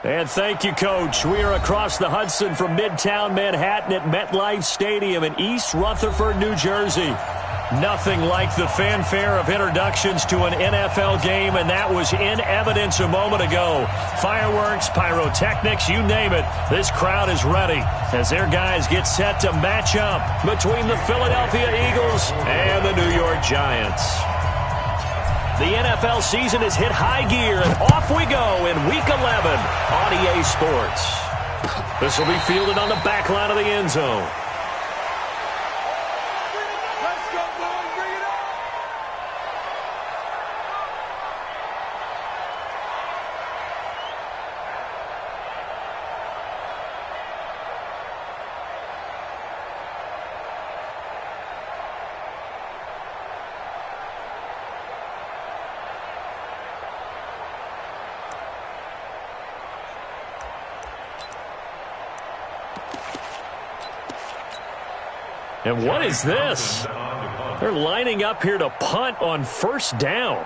And thank you, Coach. We are across the Hudson from Midtown Manhattan at MetLife Stadium in East Rutherford, New Jersey. Nothing like the fanfare of introductions to an NFL game, and that was in evidence a moment ago. Fireworks, pyrotechnics, you name it. This crowd is ready as their guys get set to match up between the Philadelphia Eagles and the New York Giants. The NFL season has hit high gear, and off we go in Week 11 on EA Sports. This will be fielded on the back line of the end zone. And what is this? They're lining up here to punt on first down.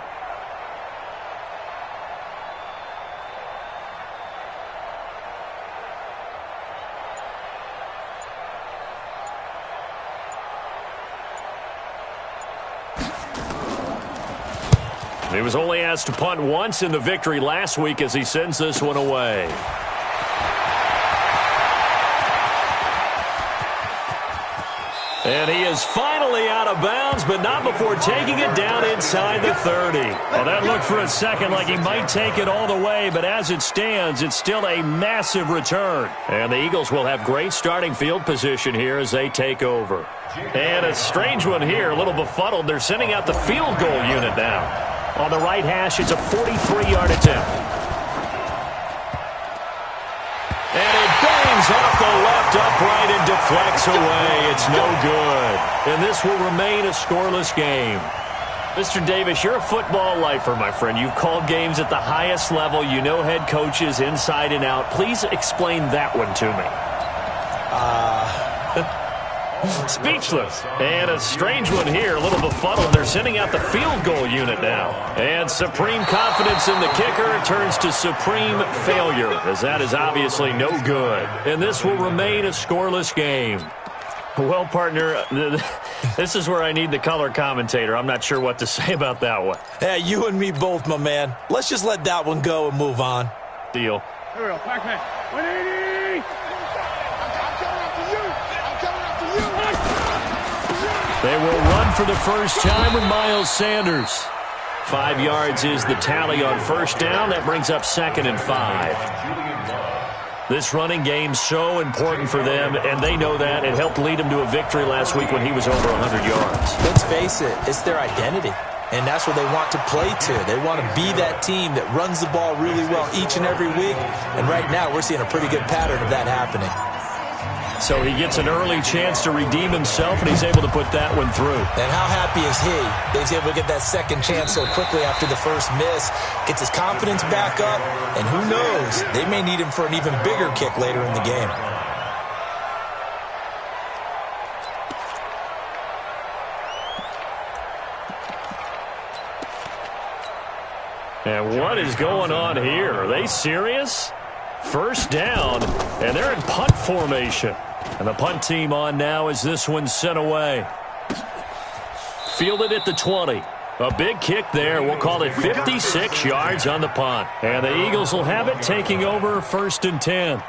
He was only asked to punt once in the victory last week as he sends this one away. And he is finally out of bounds, but not before taking it down inside the 30. Well, that looked for a second like he might take it all the way, but as it stands, it's still a massive return. And the Eagles will have great starting field position here as they take over. And a strange one here, a little befuddled. They're sending out the field goal unit now. On the right hash, it's a 43-yard attempt. And it bangs off the left upright and deflects away. It's no good. And this will remain a scoreless game. Mr. Davis, you're a football lifer, my friend. You've called games at the highest level. You know head coaches inside and out. Please explain that one to me. Speechless. And a strange one here, a little befuddled. They're sending out the field goal unit now. And supreme confidence in the kicker turns to supreme failure, as that is obviously no good. And this will remain a scoreless game. Well, partner, this is where I need the color commentator. I'm not sure what to say about that one. Hey, you and me both, my man. Let's just let that one go and move on. Deal. Here we go. Back man. 180. They will run for the first time with Miles Sanders. 5 yards is the tally on first down. That brings up 2nd and 5. This running game so important for them, and they know that. It helped lead them to a victory last week when he was over 100 yards. Let's face it, it's their identity, and that's what they want to play to. They want to be that team that runs the ball really well each and every week, and right now we're seeing a pretty good pattern of that happening. So he gets an early chance to redeem himself, and he's able to put that one through. And how happy is he that he's able to get that second chance so quickly after the first miss, gets his confidence back up, and who knows, they may need him for an even bigger kick later in the game. And what is going on here? Are they serious? First down, and they're in punt formation. And the punt team on now as this one's sent away. Fielded at the 20. A big kick there. We'll call it 56 yards on the punt. And the Eagles will have it taking over 1st and 10.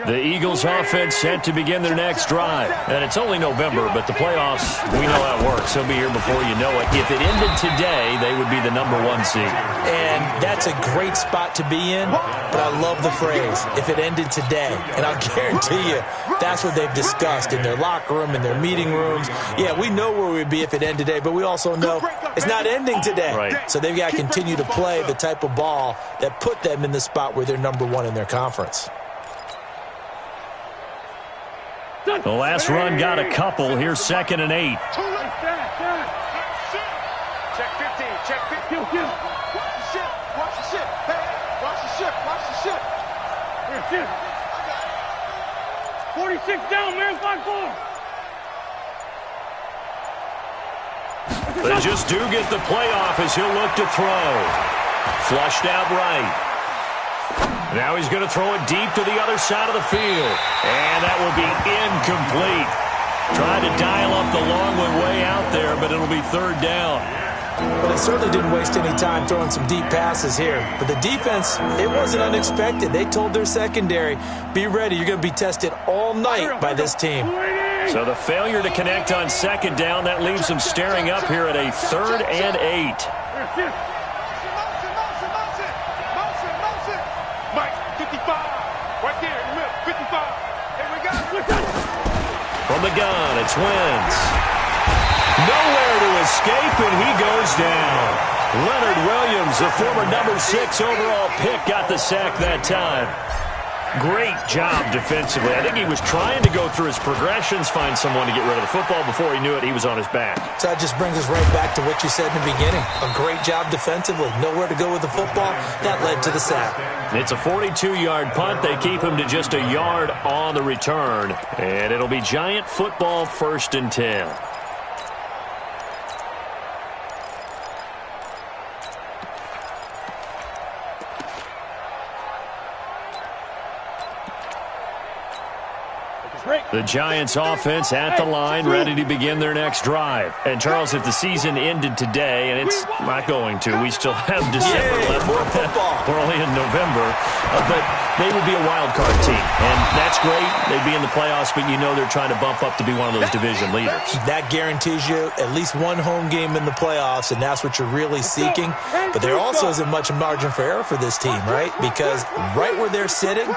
The Eagles offense set to begin their next drive. And it's only November, but the playoffs, we know how it works. They'll be here before you know it. If it ended today, they would be the #1 seed. And that's a great spot to be in, but I love the phrase, if it ended today. And I'll guarantee you, that's what they've discussed in their locker room, in their meeting rooms. Yeah, we know where we'd be if it ended today, but we also know it's not ending today. Right. So they've got to continue to play the type of ball that put them in the spot where they're #1 in their conference. The last run got a couple. Here's 2nd and 8. Check 15. Check 15. Watch the ship. Watch the ship. Hey, watch the ship. Watch the ship. Here, 46 down, man. 5-4. They just do get the playoff as he'll look to throw. Flushed out right. Now he's going to throw it deep to the other side of the field. And that will be incomplete. Trying to dial up the long way out there, but it'll be third down. But it certainly didn't waste any time throwing some deep passes here. But the defense, it wasn't unexpected. They told their secondary, be ready. You're going to be tested all night by this team. So the failure to connect on second down, that leaves them staring up here at a 3rd and 8. Mike, 55. Right there in the middle, 55. Here we go. From the gun, it's Wentz. Nowhere to escape, and he goes down. Leonard Williams, the former number 6 overall pick, got the sack that time. Great job defensively. I think he was trying to go through his progressions, find someone to get rid of the football. Before he knew it, he was on his back. So that just brings us right back to what you said in the beginning. A great job defensively. Nowhere to go with the football. That led to the sack. It's a 42-yard punt. They keep him to just a yard on the return. And it'll be Giant football, 1st and 10. The Giants offense at the line, ready to begin their next drive. And, Charles, if the season ended today, and it's not going to, we still have December left. More football. We're only in November. But they would be a wild card team. And that's great. They'd be in the playoffs, but you know they're trying to bump up to be one of those division leaders. That guarantees you at least one home game in the playoffs, and that's what you're really seeking. But there also isn't much margin for error for this team, right? Because right where they're sitting,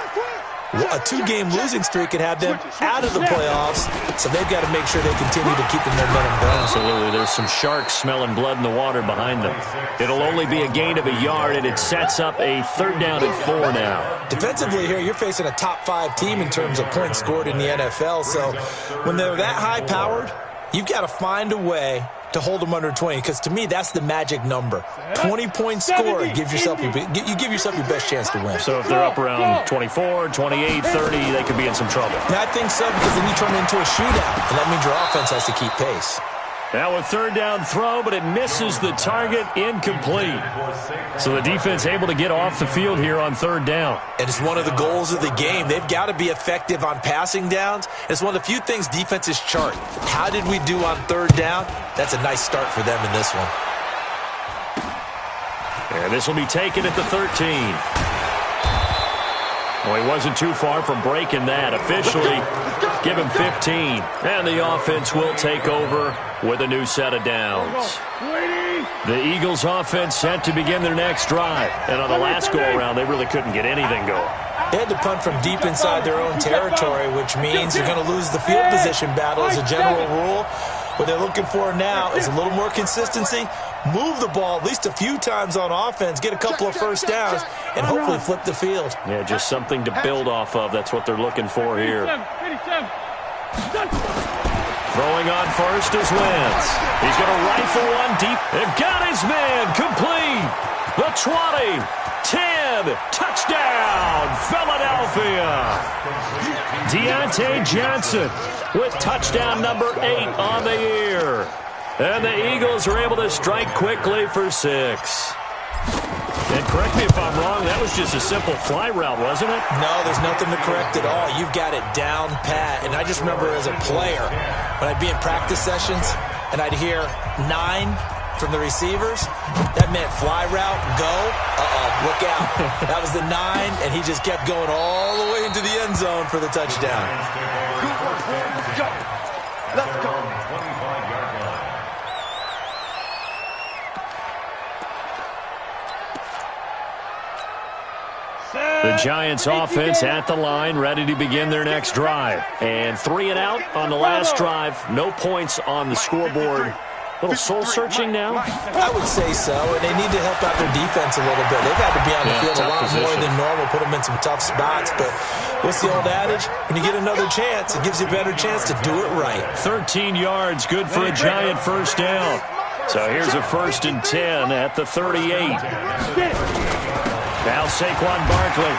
a 2-game losing streak could have them out of the playoffs, so they've got to make sure they continue to keep the momentum going. Absolutely. There's some sharks smelling blood in the water behind them. It'll only be a gain of a yard, and it sets up a 3rd down and 4 now. Defensively here, you're facing a top 5 team in terms of points scored in the NFL, so when they're that high-powered, you've got to find a way to hold them under 20, because to me, that's the magic number. 20 points scored, you give yourself your best chance to win. So if they're up around 24, 28, 30, they could be in some trouble. Yeah, I think so, because then you turn it into a shootout, and that means your offense has to keep pace. Now a 3rd down throw, but it misses the target, incomplete. So the defense able to get off the field here on 3rd down. And it's one of the goals of the game. They've got to be effective on passing downs. It's one of the few things defenses chart. How did we do on 3rd down? That's a nice start for them in this one. And this will be taken at the 13. Well, he wasn't too far from breaking that. Officially, give him 15. And the offense will take over with a new set of downs. The Eagles offense set to begin their next drive. And on the last go-around, they really couldn't get anything going. They had to punt from deep inside their own territory, which means you're going to lose the field position battle as a general rule. What they're looking for now is a little more consistency, move the ball at least a few times on offense, get a couple of first downs, and hopefully flip the field. Yeah, just something to build off of. That's what they're looking for here. Throwing on first is Wentz. He's going to rifle one deep. They've got his man complete. The 20, 10, touchdown, Philadelphia. Deontay Johnson with touchdown number 8 on the year. And the Eagles are able to strike quickly for 6. And correct me if I'm wrong, that was just a simple fly route, wasn't it? No, there's nothing to correct at all. You've got it down pat. And I just remember as a player, when I'd be in practice sessions and I'd hear 9 from the receivers, that meant fly route, go. Look out. That was the 9, and he just kept going all the way into the end zone for the touchdown. Let's go. The Giants offense at the line, ready to begin their next drive. And 3 and out on the last drive. No points on the scoreboard. A little soul-searching now? I would say so, and they need to help out their defense a little bit. They've had to be on the field a lot more than normal, put them in some tough spots. But what's the old adage? When you get another chance, it gives you a better chance to do it right. 13 yards, good for a Giant first down. So here's a 1st and 10 at the 38. Now Saquon Barkley.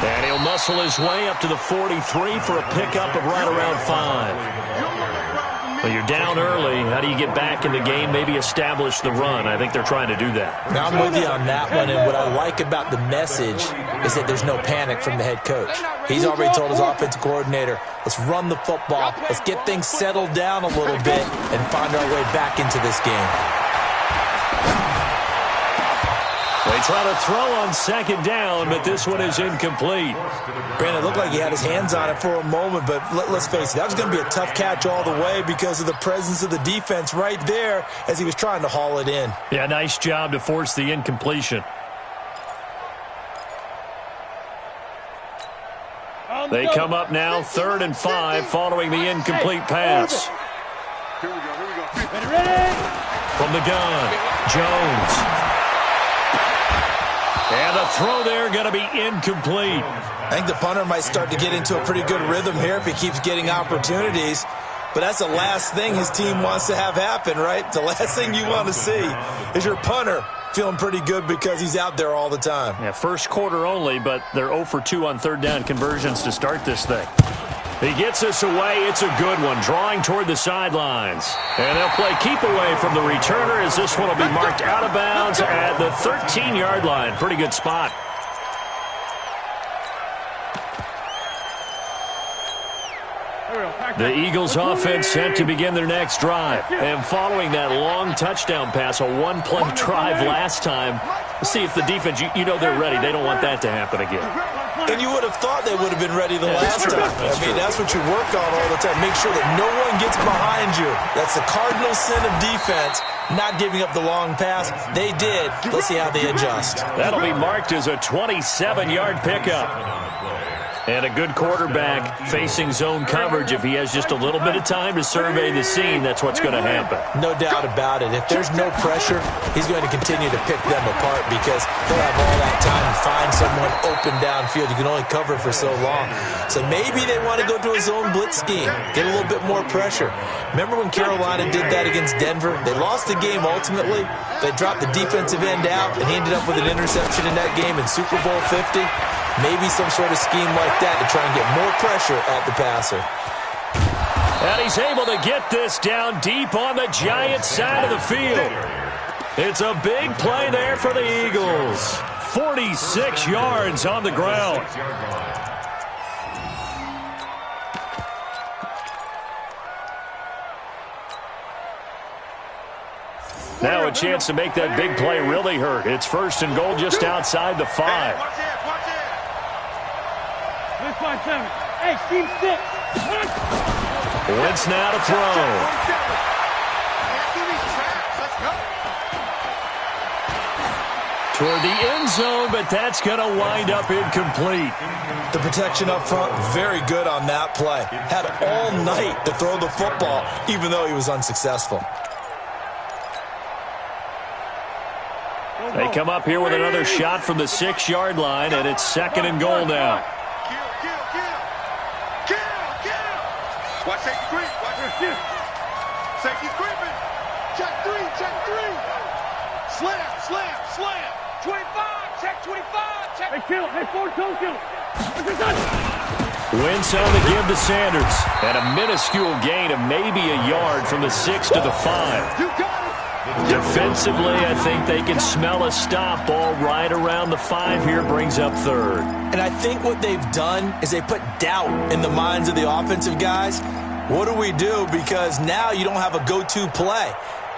And he'll muscle his way up to the 43 for a pickup of right around 5. Well, you're down early. How do you get back in the game, maybe establish the run? I think they're trying to do that. Now, I'm with you on that one, and what I like about the message is that there's no panic from the head coach. He's already told his offensive coordinator, let's run the football, let's get things settled down a little bit and find our way back into this game. They try to throw on second down, but this one is incomplete. Brandon, it looked like he had his hands on it for a moment, but let's face it, that was going to be a tough catch all the way because of the presence of the defense right there as he was trying to haul it in. Yeah, nice job to force the incompletion. They come up now, 3rd and 5, following the incomplete pass. Here we go. Ready? From the gun, Jones. And the throw there going to be incomplete. I think the punter might start to get into a pretty good rhythm here if he keeps getting opportunities. But that's the last thing his team wants to have happen, right? The last thing you want to see is your punter feeling pretty good because he's out there all the time. Yeah, first quarter only, but they're 0 for 2 on third down conversions to start this thing. He gets us away. It's a good one, drawing toward the sidelines. And they'll play keep away from the returner as this one will be marked out of bounds at the 13-yard line. Pretty good spot. The Eagles offense set to begin their next drive. And following that long touchdown pass, a one-play drive last time, let's see if the defense, you know they're ready. They don't want that to happen again. And you would have thought they would have been ready the last time. I mean, that's what you work on all the time. Make sure that no one gets behind you. That's the cardinal sin of defense, not giving up the long pass. They did. Let's see how they adjust. That'll be marked as a 27-yard pickup. And a good quarterback facing zone coverage. If he has just a little bit of time to survey the scene, that's what's going to happen. No doubt about it. If there's no pressure, he's going to continue to pick them apart because he'll have all that time to find someone open downfield. You can only cover for so long. So maybe they want to go to a zone blitz scheme, get a little bit more pressure. Remember when Carolina did that against Denver? They lost the game ultimately. They dropped the defensive end out, and he ended up with an interception in that game in Super Bowl 50. Maybe some sort of scheme like that to try and get more pressure at the passer. And he's able to get this down deep on the Giants side of the field. It's a big play there for the Eagles. 46 yards on the ground. Now a chance to make that big play really hurt. It's 1st and goal just outside the 5. Hey, Steve, 6. Wentz now to throw. Toward the end zone, but that's going to wind up incomplete. The protection up front, very good on that play. Had all night to throw the football, even though he was unsuccessful. They come up here with another shot from the 6-yard line, and it's 2nd and goal now. Watch safety creep. Watch her. Safety creeping. Check 3. Slam. 25. Check 25. Check. Hey, kill. Hey, 4-2 kill. Wentz on the give to Sanders. And a minuscule gain of maybe a yard from the 6 to the 5. You got it. Defensively, I think they can smell a stop. Ball right around the 5 here, brings up 3rd. And I think what they've done is they put doubt in the minds of the offensive guys. What do we do? Because now you don't have a go-to play.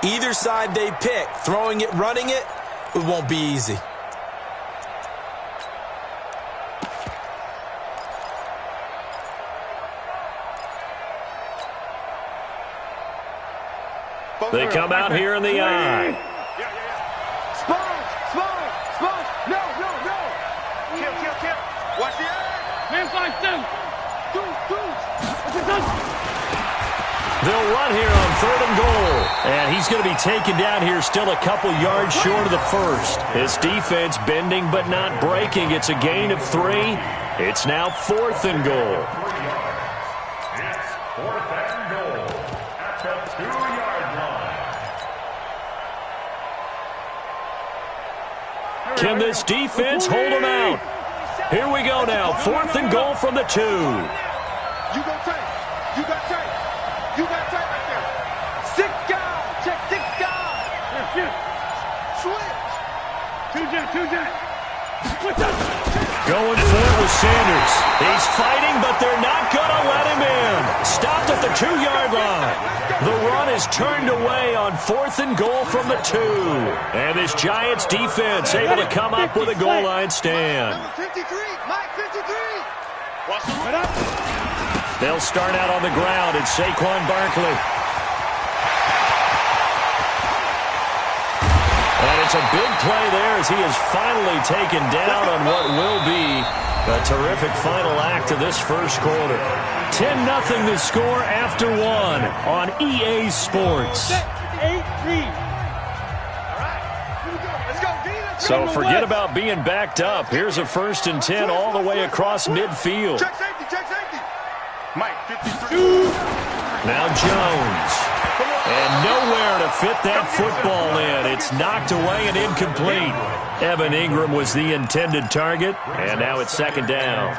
Either side they pick, throwing it, running it, it won't be easy. They come out here in the eye. Sponge. No. Kill. Watch the eye. Man, 5-2. They'll run here on 3rd and goal. And he's going to be taken down here still a couple yards short of the 1st. His defense bending but not breaking. It's a gain of 3. It's now 4th and goal. It's 4th and goal at the 2-yard line. Can this defense hold him out? Here we go now. 4th and goal from the 2. You go tight. You got tight. You got tight right there. 6 guys. Check 6 guys. Switch. 2 jet. Going for it with Sanders. He's fighting, but they're not going to let him in. Stopped at the 2-yard line. The run is turned away on 4th and goal from the 2. And this Giants defense able to come up with a goal line stand. Number 53. Mike 53. They'll start out on the ground. It's Saquon Barkley. And it's a big play there as he is finally taken down on what will be a terrific final act of this first quarter. 10-0 the score after 1 on EA Sports. So forget about being backed up. Here's a 1st and 10 all the way across midfield. Check safety. Check safety. Mike 53. Now Jones. And nowhere to fit that football in. It's knocked away and incomplete. Evan Ingram was the intended target, and now it's 2nd down.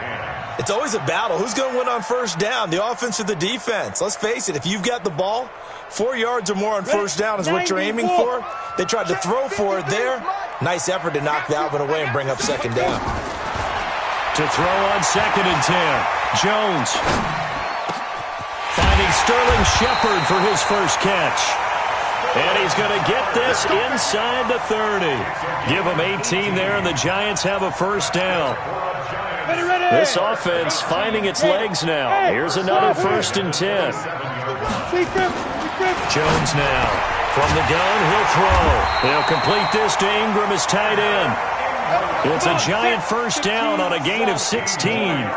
It's always a battle. Who's going to win on 1st down, the offense or the defense? Let's face it, if you've got the ball, 4 yards or more on 1st down is what you're aiming for. They tried to throw for it there. Nice effort to knock that one away and bring up 2nd down. To throw on 2nd and 10. Jones. Finding Sterling Shepard for his first catch. And he's going to get this inside the 30. Give him 18 there, and the Giants have a 1st down. This offense finding its legs now. Here's another 1st and 10. Jones now. From the gun, he'll throw. He'll complete this to Ingram as tight end. It's a Giant 1st down on a gain of 16.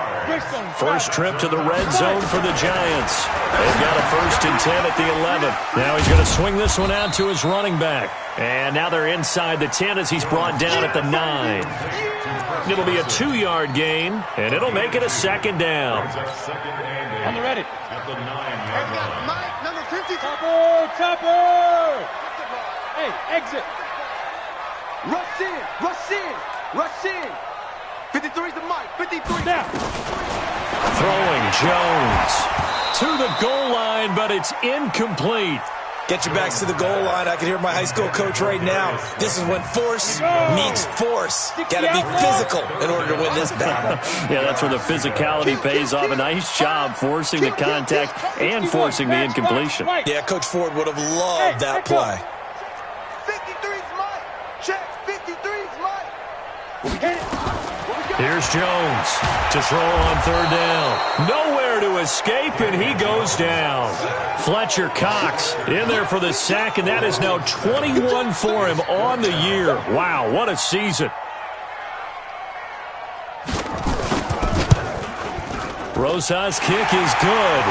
First trip to the red zone for the Giants. They've got a 1st and 10 at the 11. Now he's going to swing this one out to his running back. And now they're inside the 10 as he's brought down at the 9. It'll be a 2-yard gain, and it'll make it a 2nd down. On the ready. Mike, number 50. Chopper! Hey, exit. Rush in. 53's the Mike. 53. Now. Throwing Jones to the goal line, but it's incomplete. Get your backs to the goal line. I can hear my high school coach right now. This is when force meets force. Got to be physical in order to win this battle. Yeah, that's where the physicality pays off. A nice job forcing the contact and forcing the incompletion. Yeah, Coach Ford would have loved that play. 53's Mike. Check 53's Mike. Here's Jones to throw on 3rd down. Nowhere to escape, and he goes down. Fletcher Cox in there for the sack, and that is now 21 for him on the year. Wow, what a season. Rosas' kick is good,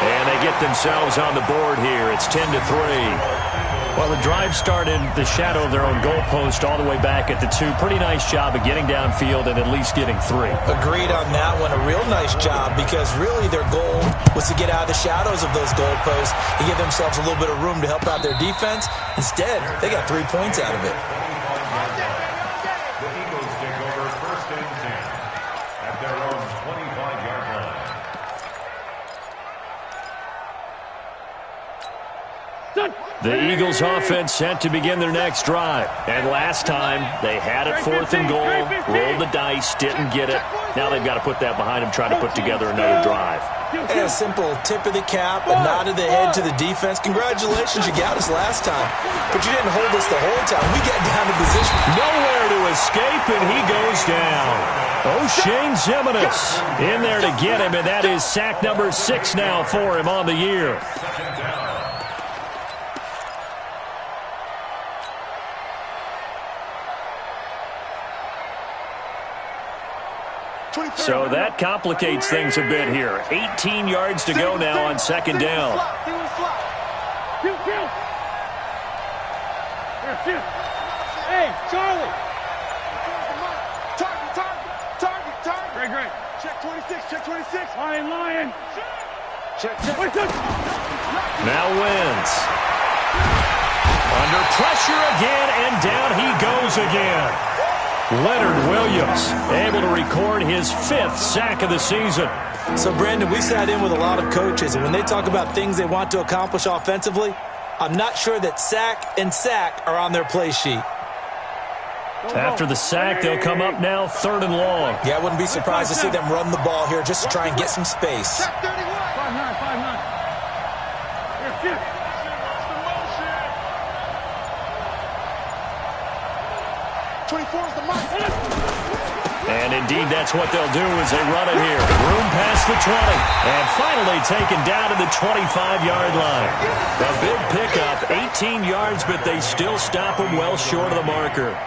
and they get themselves on the board here. It's 10-3. Well, the drive started the shadow of their own goalpost all the way back at the 2. Pretty nice job of getting downfield and at least getting 3. Agreed on that one. A real nice job because really their goal was to get out of the shadows of those goalposts and give themselves a little bit of room to help out their defense. Instead, they got 3 points out of it. The Eagles take over 1st and 10 at their own 25-yard line. The Eagles offense set to begin their next drive. And last time, they had it 4th and goal, rolled the dice, didn't get it. Now they've got to put that behind them, trying to put together another drive. And a simple tip of the cap, a nod of the head to the defense. Congratulations, you got us last time. But you didn't hold us the whole time. We got down to position. Nowhere to escape, and he goes down. O'Shane Zimenez in there to get him, and that is sack number 6 now for him on the year. So that complicates things a bit here. 18 yards to go now on 2nd down. Hey, Charlie. Target. Great. Check 26. Lion. Check. Now wins. Under pressure again, and down he goes again. Leonard Williams able to record his 5th sack of the season. So, Brandon, we sat in with a lot of coaches, and when they talk about things they want to accomplish offensively, I'm not sure that sack and sack are on their play sheet. After the sack, they'll come up now 3rd and long. Yeah, I wouldn't be surprised to see them run the ball here just to try and get some space. 5-9, 5-9. Here, shoot. 24 is the mark. And indeed, that's what they'll do as they run it here. Room past the 20. And finally taken down to the 25-yard line. A big pickup, 18 yards, but they still stop them well short of the marker.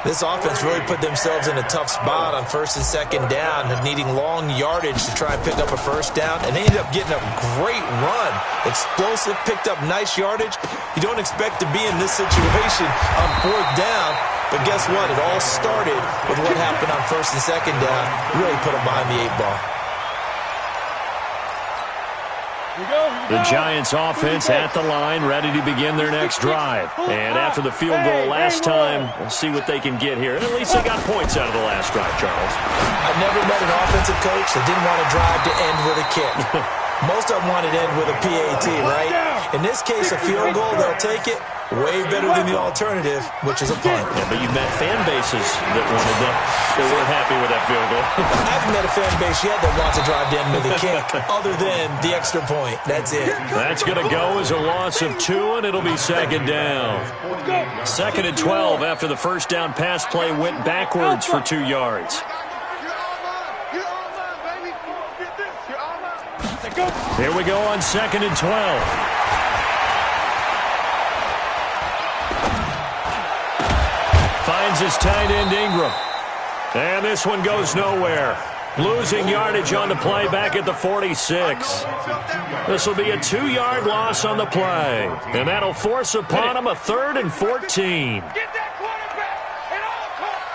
This offense really put themselves in a tough spot on 1st and 2nd down, needing long yardage to try and pick up a 1st down, and they ended up getting a great run. Explosive, picked up nice yardage. You don't expect to be in this situation on 4th down, but guess what? It all started with what happened on 1st and 2nd down. Really put them behind the 8 ball. The Giants offense at the line, ready to begin their next drive. And after the field goal last time, we'll see what they can get here. And at least they got points out of the last drive, Charles. I've never met an offensive coach that didn't want to drive to end with a kick. Most of them wanted to end with a PAT, right? In this case, a field goal, they'll take it. Way better than the alternative, which is a punt. Yeah, but you've met fan bases that wanted that. They weren't happy with that field goal. I haven't met a fan base yet that wants to drive to end with a kick other than the extra point. That's it. That's going to go as a loss of 2, and it'll be 2nd down. 2nd and 12 after the 1st down pass play went backwards for 2 yards. Here we go on 2nd and 12. Finds his tight end Ingram. And this one goes nowhere. Losing yardage on the play back at the 46. This will be a 2-yard loss on the play. And that'll force upon him a 3rd and 14. Get that quarterback at all costs.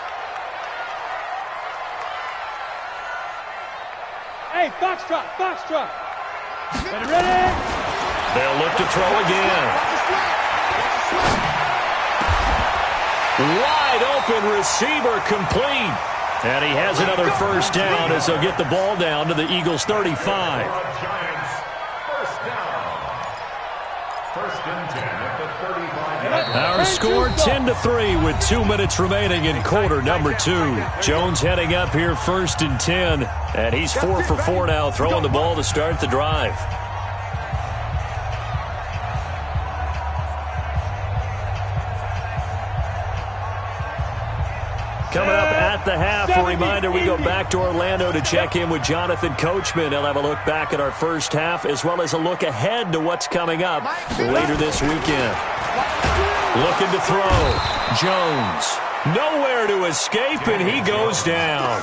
Hey, Foxtrot, Foxtrot. Ready? They'll look to throw again. Wide open receiver complete. And he has another 1st down as they'll get the ball down to the Eagles' 35. Giants, 1st down. 1st and 10 at the 35. Our score 10-3 with 2 minutes remaining in quarter number 2. Jones heading up here 1st and 10. And he's 4 for 4 now, throwing the ball to start the drive. Coming up at the half, a reminder, we go back to Orlando to check in with Jonathan Coachman. He'll have a look back at our 1st half as well as a look ahead to what's coming up later this weekend. Looking to throw. Jones. Nowhere to escape, and he goes down.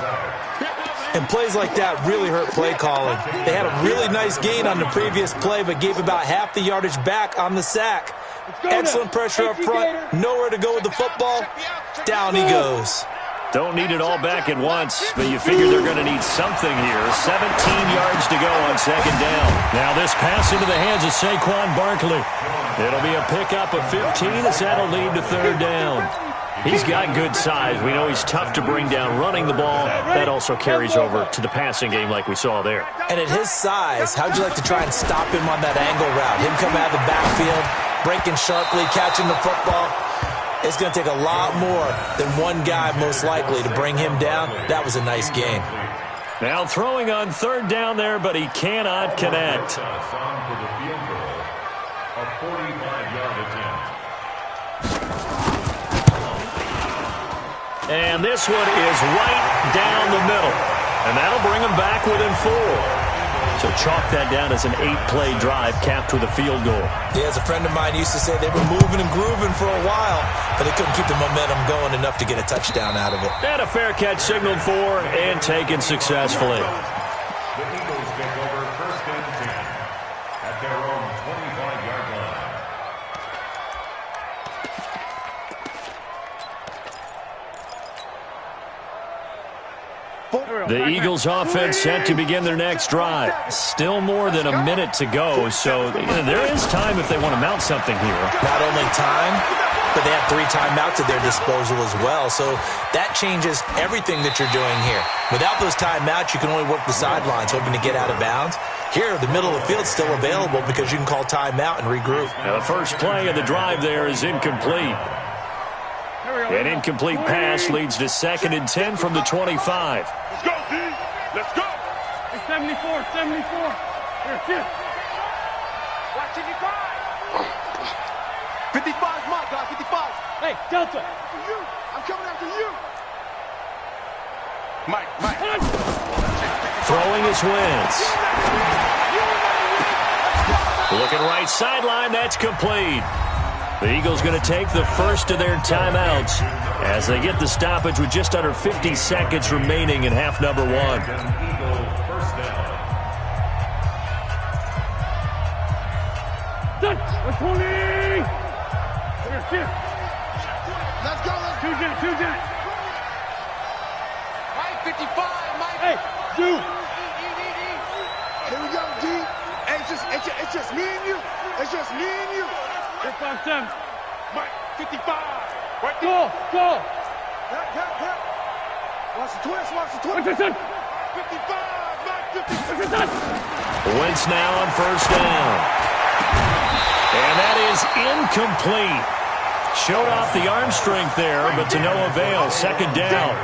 And plays like that really hurt play calling. They had a really nice gain on the previous play, but gave about half the yardage back on the sack. Excellent pressure up front. Nowhere to go with the football. Down he goes. Don't need it all back at once, but you figure they're going to need something here. 17 yards to go on 2nd down. Now this pass into the hands of Saquon Barkley. It'll be a pickup of 15 as that'll lead to 3rd down. He's got good size. We know he's tough to bring down running the ball. That also carries over to the passing game like we saw there. And at his size, how'd you like to try and stop him on that angle route? Him come out of the backfield, breaking sharply, catching the football. It's going to take a lot more than one guy most likely to bring him down. That was a nice game. Now throwing on 3rd down there, but he cannot connect. And this one is right down the middle. And that'll bring him back within 4. So chalk that down as an 8-play drive capped with a field goal. Yeah, as a friend of mine used to say, they were moving and grooving for a while, but they couldn't keep the momentum going enough to get a touchdown out of it. And a fair catch signaled for and taken successfully. The Eagles take over 1st and 10 at their own 25-yard line. The Eagles offense set to begin their next drive. Still more than a minute to go, so there is time if they want to mount something here. Not only time, but they have 3 timeouts at their disposal as well. So that changes everything that you're doing here. Without those timeouts, you can only work the sidelines, hoping to get out of bounds. Here, the middle of the field's still available because you can call timeout and regroup. Now the first play of the drive there is incomplete. An incomplete pass leads to 2nd and 10 from the 25. Let's go, D. Let's go. Hey, 74, 74. Here, shift. Watch 55. 55's my guy, 55. Hey, Delta. After you. I'm coming after you. Mike. Throwing is Wentz. Looking right sideline, that's complete. The Eagles going to take the first of their timeouts as they get the stoppage with just under 50 seconds remaining in half number 1. Done. 120. Here, shift. Let's go. Two jet. Mike, 55. Mike. Hey, two. Here we go, D. Hey, it's just me and you. It's just me and you. Here, 5-7. Mike, 55. Right there. Go. Help. Watch the twist. What's this, son? 55. Mike, 55. What's this, son? Wentz now on first down. And that is incomplete. Showed off the arm strength there, but to no avail. 2nd down.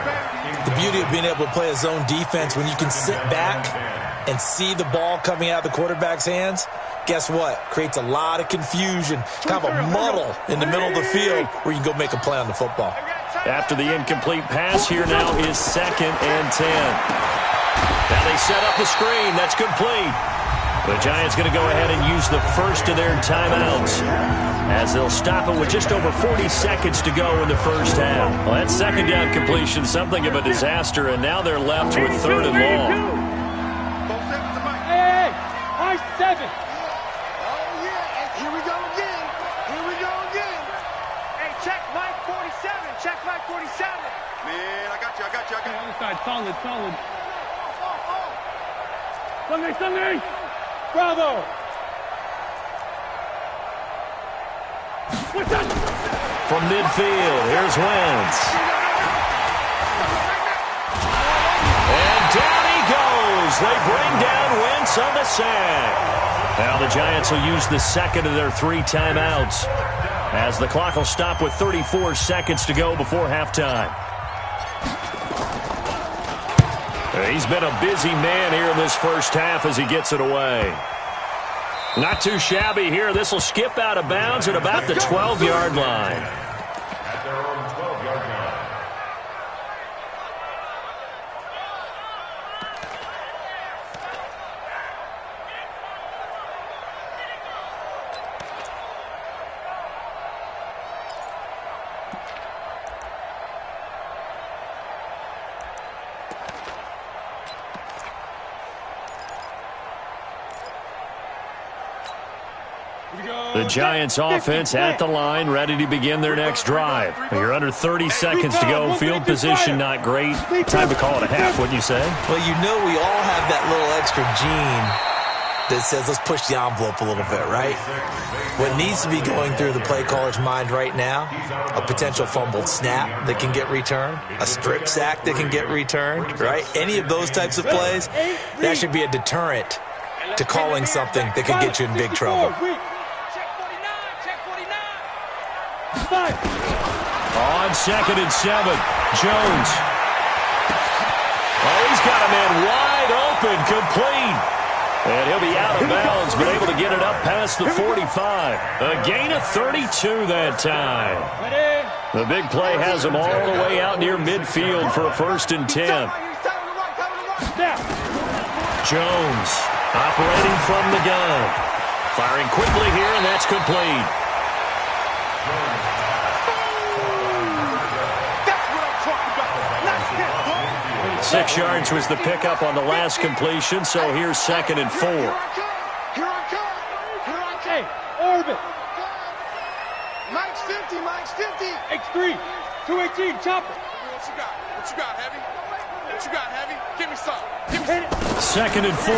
The beauty of being able to play a zone defense when you can sit back and see the ball coming out of the quarterback's hands, guess what? Creates a lot of confusion, kind of a muddle in the middle of the field where you can go make a play on the football. After the incomplete pass, here now is 2nd and 10. Now they set up the screen. That's complete. The Giants going to go ahead and use the first of their timeouts as they'll stop it with just over 40 seconds to go in the first half. Well, that 2nd down completion, something of a disaster, and now they're left with 3rd and long. Hey, high 7. Oh, yeah. Here we go again. Hey, check Mike 47. Check Mike 47. Man, I got you. Other side, solid. Sunday. Bravo. What's that? From midfield, here's Wentz. And down he goes. They bring down Wentz on the sack. Now the Giants will use the 2nd of their 3 timeouts as the clock will stop with 34 seconds to go before halftime. He's been a busy man here in this first half as he gets it away. Not too shabby here. This will skip out of bounds at about the 12-yard line. At their own 12-yard line. The Giants offense at the line, ready to begin their next drive. You're under 30 seconds to go. Field position not great. Time to call it a half, wouldn't you say? Well, you know we all have that little extra gene that says let's push the envelope a little bit, right? What needs to be going through the play caller's mind right now, a potential fumbled snap that can get returned, a strip sack that can get returned, right? Any of those types of plays, that should be a deterrent to calling something that could get you in big trouble. On 2nd and 7, Jones. Oh, he's got a man wide open, complete. And he'll be out of bounds, but able to get it up past the 45. A gain of 32 that time. The big play has him all the way out near midfield for a 1st and 10. Jones operating from the gun. Firing quickly here, and that's complete. 6 yards was the pickup on the last completion, so here's 2nd and 4. Here I come. Hey, orbit. Mike's 50. X3. 218. Chopper. What you got, Heavy? Give me some. Hit it. 2nd and 4.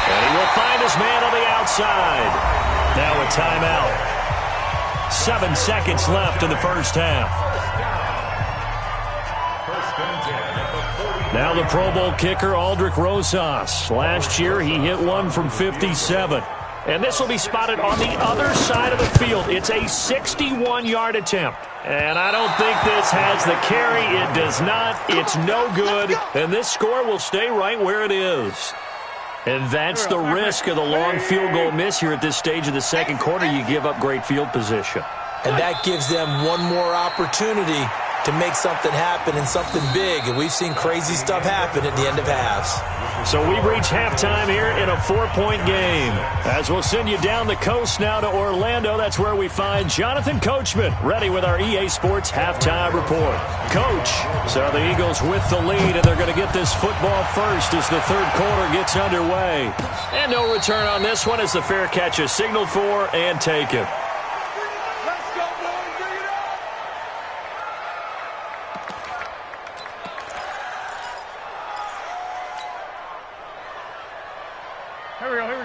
And he will find his man on the outside. Now a timeout. 7 seconds left in the first half. Now the Pro Bowl kicker, Aldrich Rosas. Last year, he hit one from 57. And this will be spotted on the other side of the field. It's a 61-yard attempt. And I don't think this has the carry. It does not. It's no good. And this score will stay right where it is. And that's the risk of the long field goal miss here at this stage of the second quarter. You give up great field position. And that gives them one more opportunity to make something happen and something big. And we've seen crazy stuff happen at the end of halves. So we've reached halftime here in a 4-point game. As we'll send you down the coast now to Orlando, that's where we find Jonathan Coachman ready with our EA Sports halftime report. Coach, so the Eagles with the lead, and they're going to get this football first as the third quarter gets underway. And no return on this one as the fair catch is signaled for and taken.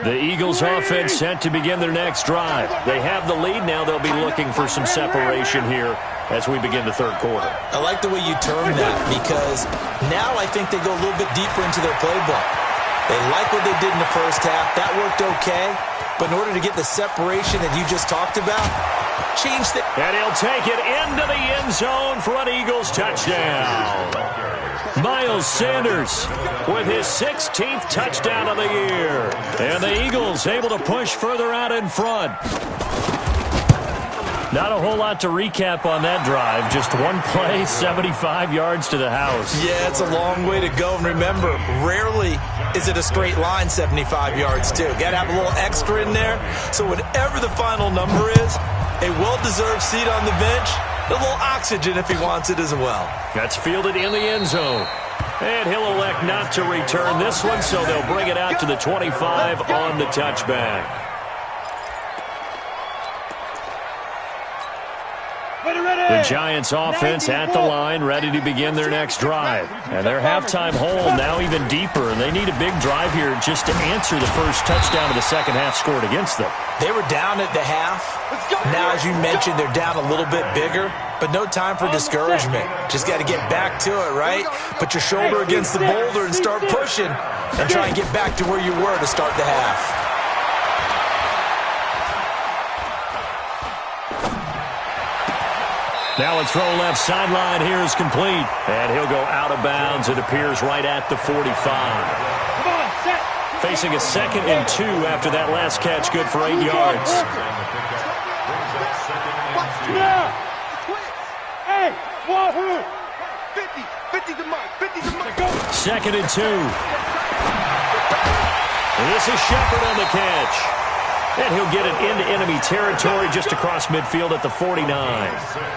The Eagles offense set to begin their next drive. They have the lead now. They'll be looking for some separation here as we begin the third quarter. I like the way you term that because now I think they go a little bit deeper into their playbook. They like what they did in the first half. That worked okay. But in order to get the separation that you just talked about, change the... And he'll take it into the end zone for an Eagles touchdown. Miles Sanders with his 16th touchdown of the year. And the Eagles able to push further out in front. Not a whole lot to recap on that drive. Just one play, 75 yards to the house. Yeah, it's a long way to go. And remember, rarely is it a straight line 75 yards, too. Got to have a little extra in there. So whatever the final number is, a well-deserved seat on the bench, a little oxygen if he wants it as well. That's fielded in the end zone. And he'll elect not to return this one, so they'll bring it out to the 25 on the touchback. The Giants offense at the line, ready to begin their next drive. And their halftime hole now even deeper, and they need a big drive here just to answer the first touchdown of the second half scored against them. They were down at the half. Now, as you mentioned, they're down a little bit bigger, but no time for discouragement. Just got to get back to it, right? Put your shoulder against the boulder and start pushing and try and get back to where you were to start the half. Now a throw left sideline here is complete. And he'll go out of bounds. It appears right at the 45. Facing a 2nd and 2 after that last catch, good for 8 yards. Hey, wahoo! 50 to Mike, 50 to Mike. 2nd and 2. And this is Shepard on the catch. And he'll get it into enemy territory just across midfield at the 49.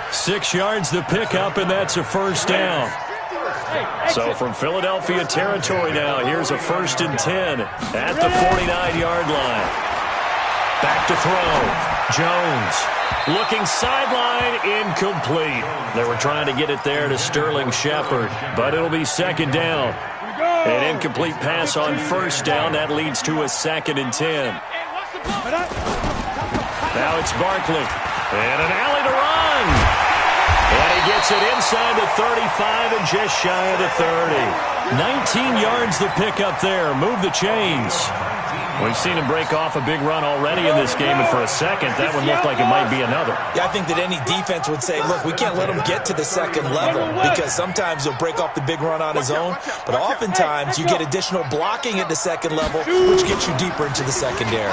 6 yards the pickup, and that's a first down. So from Philadelphia territory now, here's a 1st and 10 at the 49-yard line. Back to throw. Jones looking sideline, incomplete. They were trying to get it there to Sterling Shepard, but it'll be 2nd down. An incomplete pass on 1st down. That leads to a 2nd and 10. Now it's Barkley. And an alley to run. And he gets it inside the 35 and just shy of the 30. 19 yards the pickup there. Move the chains. We've seen him break off a big run already in this game, and for a second, that one looked like it might be another. Yeah, I think that any defense would say, look, we can't let him get to the 2nd level because sometimes he'll break off the big run on his own, but oftentimes you get additional blocking at the 2nd level, which gets you deeper into the secondary.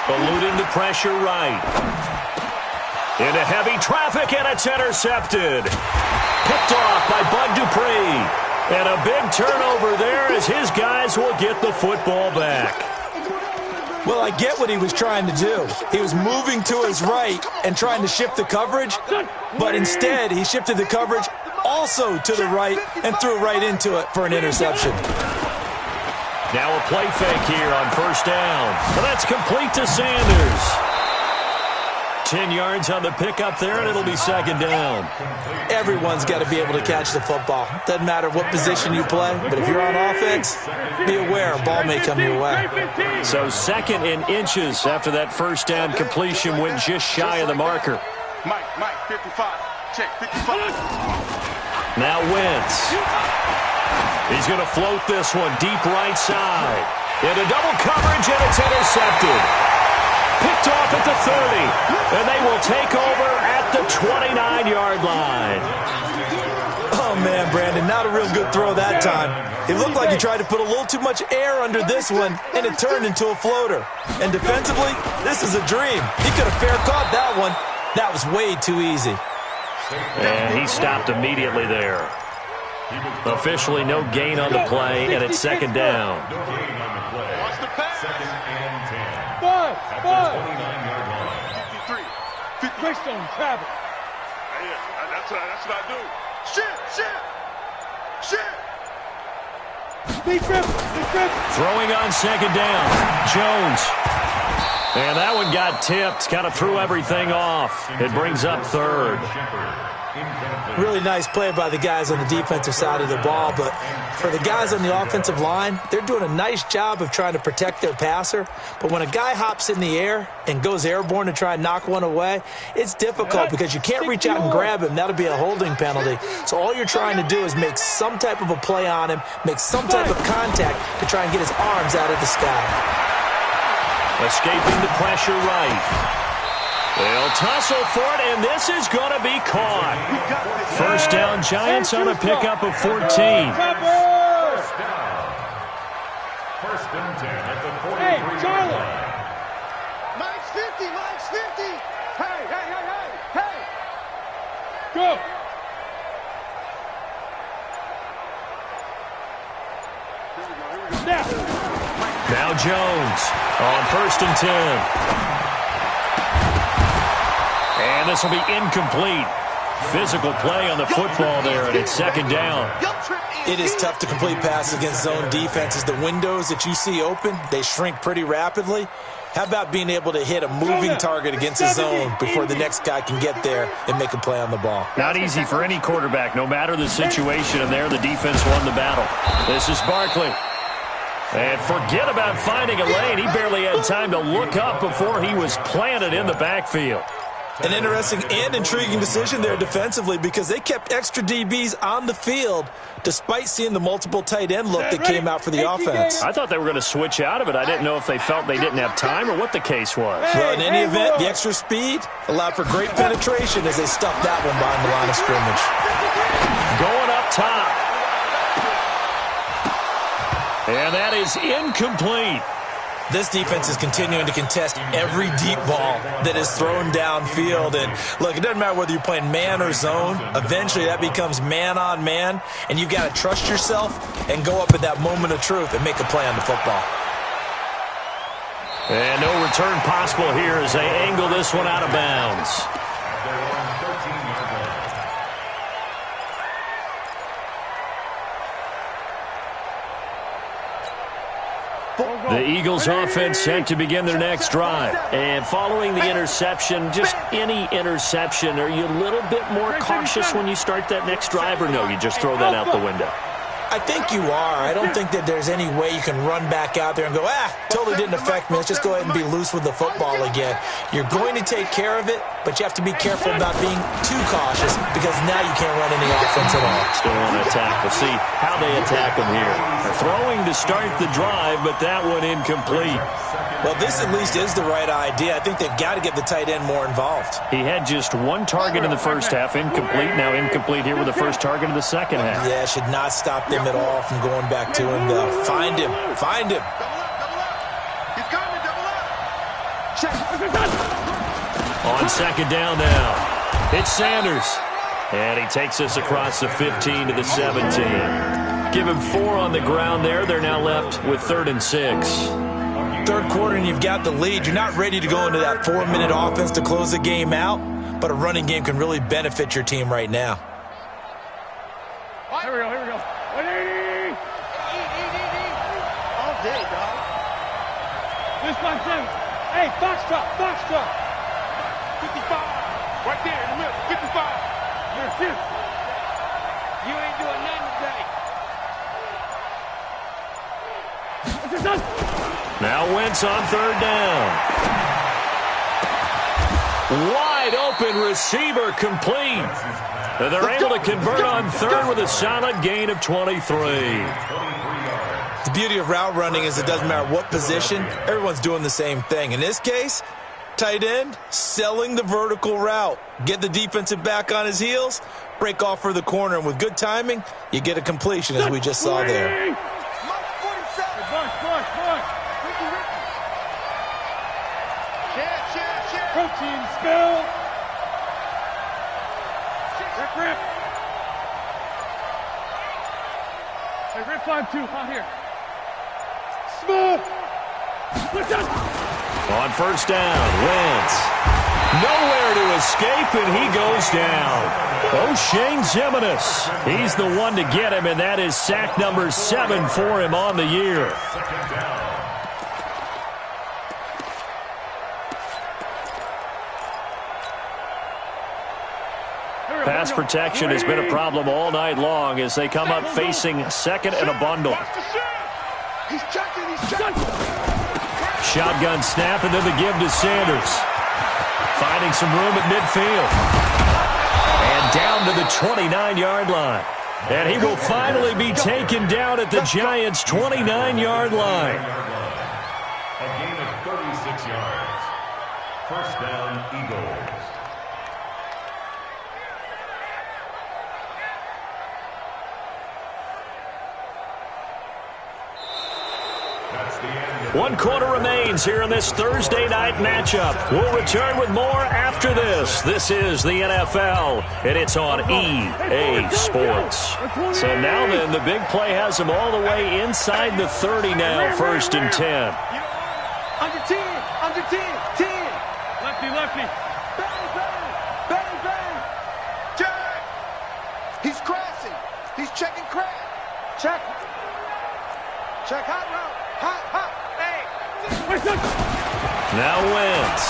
Eluding the pressure right. Into heavy traffic, and it's intercepted. Picked off by Bud Dupree. And a big turnover there as his guys will get the football back. Well, I get what he was trying to do. He was moving to his right and trying to shift the coverage, but instead he shifted the coverage also to the right and threw right into it for an interception. Now a play fake here on 1st down. Well, that's complete to Sanders. 10 yards on the pickup there, and it'll be second down. Everyone's got to be able to catch the football. Doesn't matter what position you play, but if you're on offense, be aware a ball may come your way. So second in inches after that first down completion went just shy of the marker. Mike, 55. Check, 55. Now Wentz. He's going to float this one deep right side. Into double coverage, and it's intercepted. Picked off at the 30, and they will take over at the 29-yard line. Oh, man, Brandon, not a real good throw that time. It looked like he tried to put a little too much air under this one, and it turned into a floater. And defensively, this is a dream. He could have fair caught that one. That was way too easy. And he stopped immediately there. Officially no gain on the play, and it's second down. No gain on the play. Watch the pass. Second and 10. Five. At the 29-yard line. 53. Quick stone, travel. Yeah, that's what I do. Shit. Deep grip. Throwing on second down. Jones. And that one got tipped. Kind of threw everything off. It brings up third. Really nice play by the guys on the defensive side of the ball, but for the guys on the offensive line, they're doing a nice job of trying to protect their passer. But when a guy hops in the air and goes airborne to try and knock one away, it's difficult because you can't reach out and grab him. That'll be a holding penalty. So all you're trying to do is make some type of a play on him, make some type of contact to try and get his arms out of the sky. Escaping the pressure right. They'll tussle for it, and this is going to be caught. First down, Giants on a pickup of 14. First down. First and 10 at the 43-yard Hey, Charlie. line. Mike's 50. Hey. Go. Snap. Now Jones on first and 10. And this will be incomplete. Physical play on the football there, and it's second down. It is tough to complete passes against zone defenses. The windows that you see open, they shrink pretty rapidly. How about being able to hit a moving target against a zone before the next guy can get there and make a play on the ball? Not easy for any quarterback, no matter the situation, and there the defense won the battle. This is Barkley. And forget about finding a lane. He barely had time to look up before he was planted in the backfield. An interesting and intriguing decision there defensively because they kept extra DBs on the field despite seeing the multiple tight end look that came out for the offense. I thought they were going to switch out of it. I didn't know if they felt they didn't have time or what the case was. Well, in any event, the extra speed allowed for great penetration as they stuffed that one behind the line of scrimmage. Going up top. And that is incomplete. This defense is continuing to contest every deep ball that is thrown downfield. And, look, it doesn't matter whether you're playing man or zone. Eventually, that becomes man-on-man, and you've got to trust yourself and go up at that moment of truth and make a play on the football. And no return possible here as they angle this one out of bounds. The Eagles offense set to begin their next drive. And following the interception, just any interception, are you a little bit more cautious when you start that next drive, or no, you just throw that out the window? I think you are. I don't think that there's any way you can run back out there and go, totally didn't affect me. Let's just go ahead and be loose with the football again. You're going to take care of it, but you have to be careful about being too cautious because now you can't run any offense at all. Still on attack. We'll see how they attack them here. They're throwing to start the drive, but that one incomplete. Well, this at least is the right idea. I think they've got to get the tight end more involved. He had just one target in the first half, incomplete. Now incomplete here with the first target in the second half. Yeah, should not stop them at all from going back to him, though. Find him. Find him. He's coming, double up. On second down now, it's Sanders. And he takes us across the 15 to the 17. Give him 4 on the ground there. They're now left with 3rd and 6. Third quarter and you've got the lead. You're not ready to go into that 4-minute offense to close the game out, but a running game can really benefit your team right now. Here we go. 180. All day, dog. This one, Hey, Foxtrot. 50 Now Wentz on third down. Wide open receiver complete. They're able to convert on third with a solid gain of 23. The beauty of route running is it doesn't matter what position, everyone's doing the same thing. In this case, tight end, selling the vertical route. Get the defensive back on his heels, break off for the corner, and with good timing, you get a completion as we just saw there. Protein spill. Rip. Hey, rip 5-2, out here. Smooth. On first down, Wentz. Nowhere to escape, and he goes down. O'Shane Zimenez. He's the one to get him, and that is sack number 7 for him on the year. Pass protection has been a problem all night long as they come up facing second and a bundle. He's checking. Shotgun snap, and then the give to Sanders. Finding some room at midfield. And down to the 29-yard line. And he will finally be taken down at the Giants' 29-yard line. A gain of 36 yards. First down, Eagles. One quarter remains here in this Thursday night matchup. We'll return with more after this. This is the NFL, and it's on EA Sports. So now then, the big play has them all the way inside the 30 now, first and 10. Under 10. Lefty. Bang. Jack. He's crashing. He's checking crash. Check hot route. Hot. Now Wentz.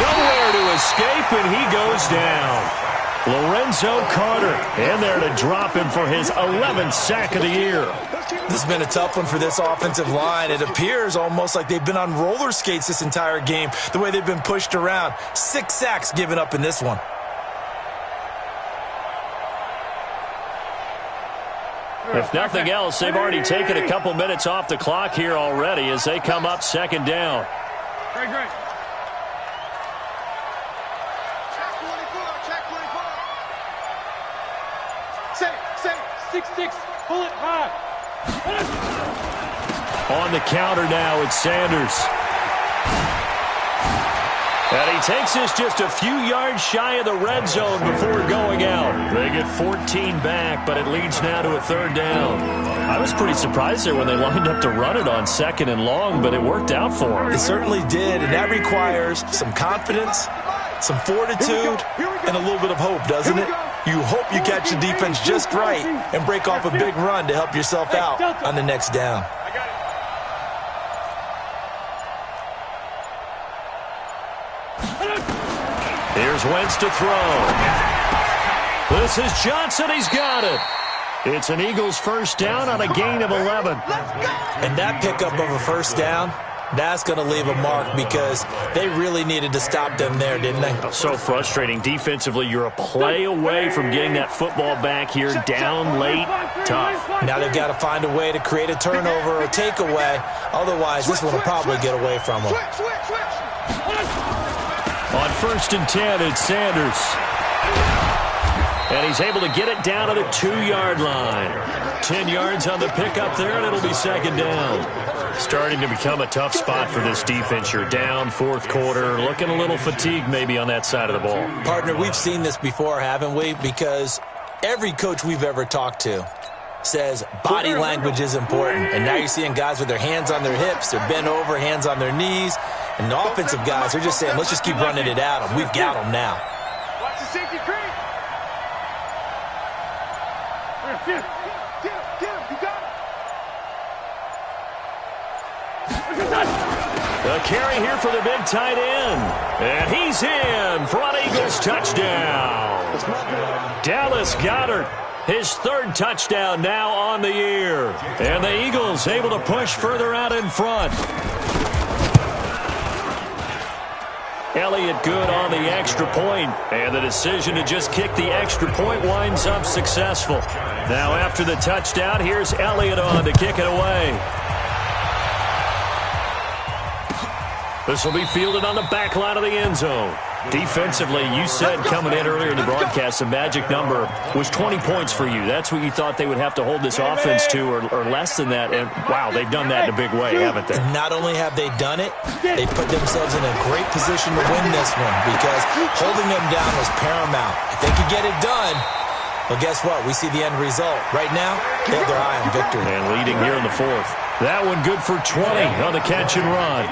Nowhere to escape, and he goes down. Lorenzo Carter in there to drop him for his 11th sack of the year. This has been a tough one for this offensive line. It appears almost like they've been on roller skates this entire game, the way they've been pushed around. 6 sacks given up in this one. If nothing else, they've already taken a couple minutes off the clock here already as they come up second down. Great. Check 24. Say. 6-6. Pull it high. On the counter now, it's Sanders. And he takes this just a few yards shy of the red zone before going out. They get 14 back, but it leads now to a third down. I was pretty surprised there when they lined up to run it on second and long, but it worked out for them. It certainly did, and that requires some confidence, some fortitude, and a little bit of hope, doesn't it? You hope you catch the defense just right and break off a big run to help yourself out on the next down. Here's Wentz to throw. This is Johnson. He's got it. It's an Eagles first down on a gain of 11. And that pickup of a first down, that's going to leave a mark because they really needed to stop them there, didn't they? So frustrating. Defensively, you're a play away from getting that football back here down late. Tough. Now they've got to find a way to create a turnover or takeaway. Otherwise, this one will probably get away from them. On first and 10, it's Sanders. And he's able to get it down to the 2-yard line. 10 yards on the pickup there, and it'll be second down. Starting to become a tough spot for this defense. You're down fourth quarter, looking a little fatigued maybe on that side of the ball. Partner, we've seen this before, haven't we? Because every coach we've ever talked to says body language is important. And now you're seeing guys with their hands on their hips, they're bent over, hands on their knees. And the offensive guys are just saying, let's just keep running it at them. We've got them now. Watch the safety creep. Get him. You got it. The carry here for the big tight end. And he's in for an Eagles touchdown. Dallas Goedert. His third touchdown now on the year. And the Eagles able to push further out in front. Elliott good on the extra point, and the decision to just kick the extra point winds up successful. Now after the touchdown, here's Elliott on to kick it away. This will be fielded on the back line of the end zone. Defensively, you said coming in earlier in the broadcast, the magic number was 20 points for you. That's what you thought they would have to hold this offense to, or less than that. And, wow, they've done that in a big way, haven't they? Not only have they done it, they put themselves in a great position to win this one because holding them down was paramount. If they could get it done, well, guess what? We see the end result. Right now, they have their eye on victory. And leading here in the fourth. That one good for 20 on the catch and run.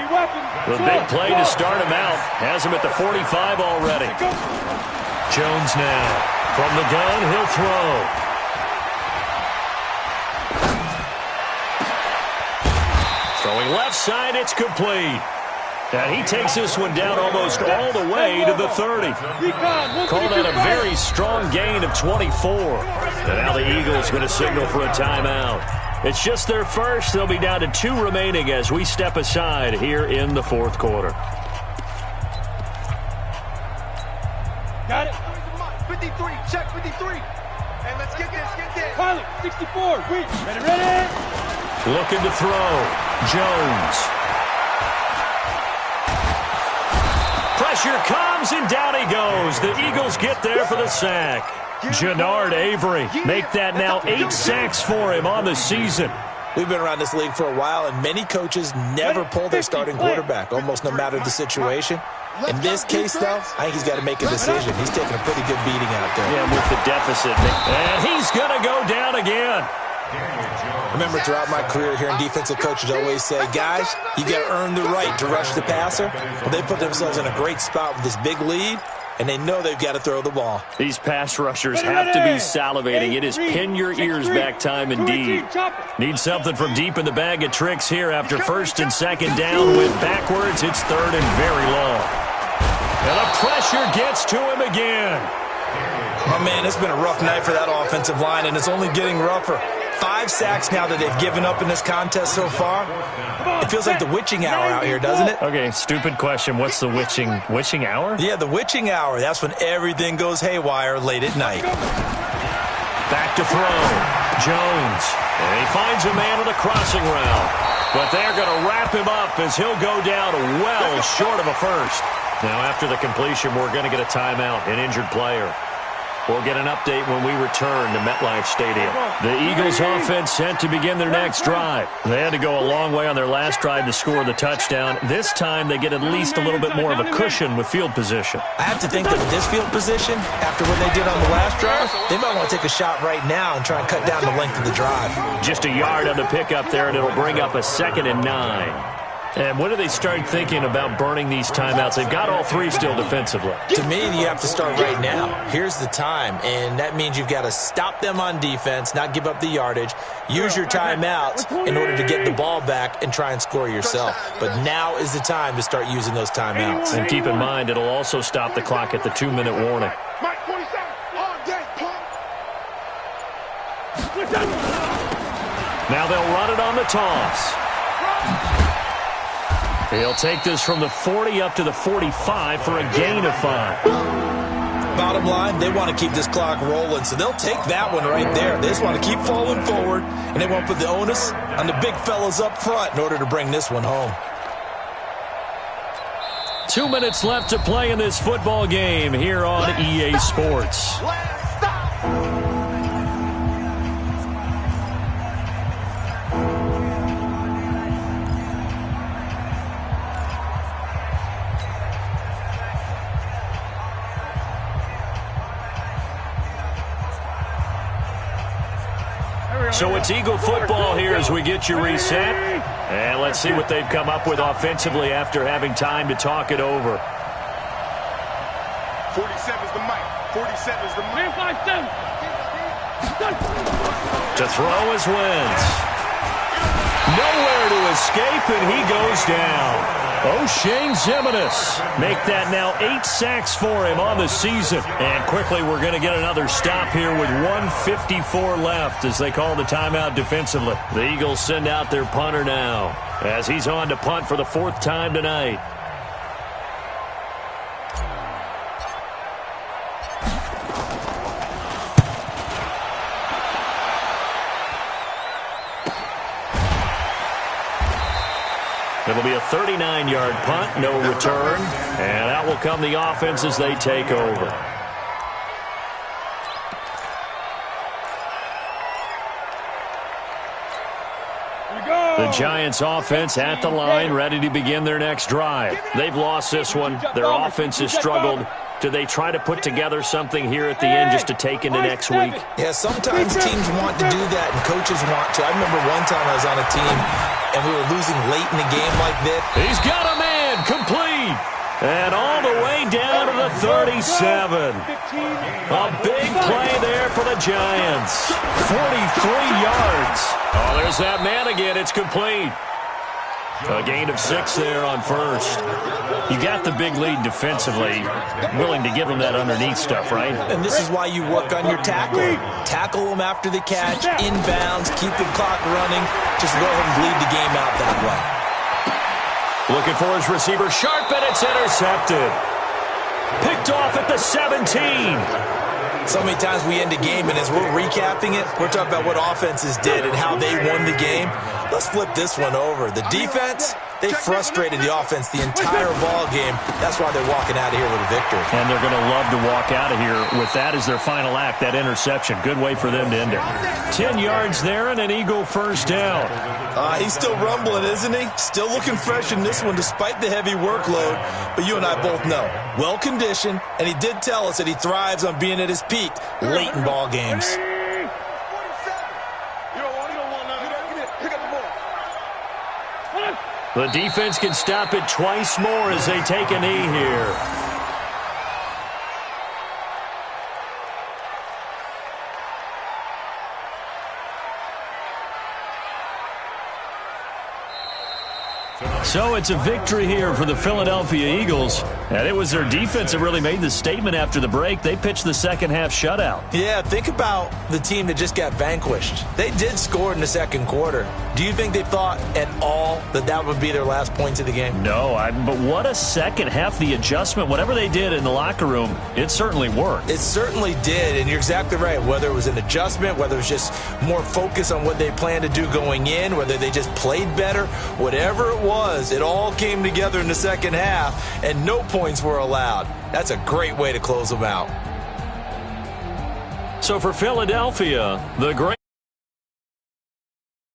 The big play to start him out. Has him at the 45 already. Jones now. From the gun, he'll throw. Throwing left side, it's complete. And he takes this one down almost all the way to the 30. Call that a very strong gain of 24. And now the Eagles going to signal for a timeout. It's just their first. They'll be down to 2 remaining as we step aside here in the fourth quarter. Got it. 53, check 53. And let's get this. Pilot, 64, reach. Ready. Looking to throw. Jones. Pressure comes, and down he goes. The Eagles get there for the sack. Jannard Avery make that now 8 sacks for him on the season. We've been around this league for a while, and many coaches never pull their starting quarterback, almost no matter the situation. In this case, though, I think he's got to make a decision. He's taking a pretty good beating out there. Yeah, with the deficit. And he's going to go down again. Remember, throughout my career here in defensive coaches always say, guys, you got to earn the right to rush the passer. Well, they put themselves in a great spot with this big lead, and they know they've got to throw the ball. These pass rushers have to be salivating. It is pin your ears back time indeed. Need something from deep in the bag of tricks here after first and second down. Went backwards. It's third and very long. And the pressure gets to him again. Oh, man, it's been a rough night for that offensive line, and it's only getting rougher. 5 sacks now that they've given up in this contest so far. It feels like the witching hour out here, doesn't it? Okay, stupid question. What's the witching hour? Yeah, the witching hour. That's when everything goes haywire late at night. Back to throw. Jones. And he finds a man on the crossing route. But they're going to wrap him up as he'll go down well short of a first. Now, after the completion, we're going to get a timeout, an injured player. We'll get an update when we return to MetLife Stadium. The Eagles offense set to begin their next drive. They had to go a long way on their last drive to score the touchdown. This time they get at least a little bit more of a cushion with field position. I have to think that with this field position, after what they did on the last drive, they might want to take a shot right now and try and cut down the length of the drive. Just a yard on the pickup there, and it'll bring up a 2nd and 9. And when do they start thinking about burning these timeouts? They've got all 3 still defensively. To me, you have to start right now. Here's the time, and that means you've got to stop them on defense, not give up the yardage, use your timeouts in order to get the ball back and try and score yourself. But now is the time to start using those timeouts. And keep in mind, it'll also stop the clock at the 2-minute warning. Now they'll run it on the toss. He'll take this from the 40 up to the 45 for a gain of 5. Bottom line, they want to keep this clock rolling, so they'll take that one right there. They just want to keep falling forward, and they want to put the onus on the big fellas up front in order to bring this one home. 2 minutes left to play in this football game here on EA Sports. So it's Eagle football here as we get you reset. And let's see what they've come up with offensively after having time to talk it over. 47's the mic. 47's the mic. 5-7. To throw is Wentz. Nowhere to escape, and he goes down. O'Shane Ximines make that now 8 sacks for him on the season. And quickly we're going to get another stop here with 1:54 left as they call the timeout defensively. The Eagles send out their punter now as he's on to punt for the 4th time tonight. It'll be a 39-yard punt, no return. And out will come the offense as they take over. The Giants offense at the line, ready to begin their next drive. They've lost this one. Their offense has struggled. Do they try to put together something here at the end just to take into next week? Yeah, sometimes teams want to do that and coaches want to. I remember one time I was on a team and we were losing late in the game like this. He's got a man, complete. And all the way down to the 37. A big play there for the Giants. 43 yards. Oh, there's that man again. It's complete. A gain of 6 there on first. You got the big lead defensively. Willing to give them that underneath stuff, right? And this is why you work on your tackling. Tackle them after the catch, inbounds, keep the clock running. Just go ahead and bleed the game out that way. Looking for his receiver, sharp, and it's intercepted. Picked off at the 17. So many times we end a game, and as we're recapping it, we're talking about what offenses did and how they won the game. Let's flip this one over. The defense, they frustrated the offense the entire ball game. That's why they're walking out of here with a victory. And they're going to love to walk out of here with that as their final act, that interception. Good way for them to end it. 10 yards there and an Eagle first down. He's still rumbling, isn't he? Still looking fresh in this one despite the heavy workload. But you and I both know, well-conditioned, and he did tell us that he thrives on being at his peak late in ball games. The defense can stop it twice more as they take a knee here. So it's a victory here for the Philadelphia Eagles. And it was their defense that really made the statement after the break. They pitched the second half shutout. Yeah, think about the team that just got vanquished. They did score in the second quarter. Do you think they thought at all that that would be their last points of the game? No, but what a second half. The adjustment, whatever they did in the locker room, it certainly worked. It certainly did, and you're exactly right. Whether it was an adjustment, whether it was just more focus on what they planned to do going in, whether they just played better, whatever it was, it all came together in the second half, and no points were allowed. That's a great way to close them out. So for Philadelphia, the great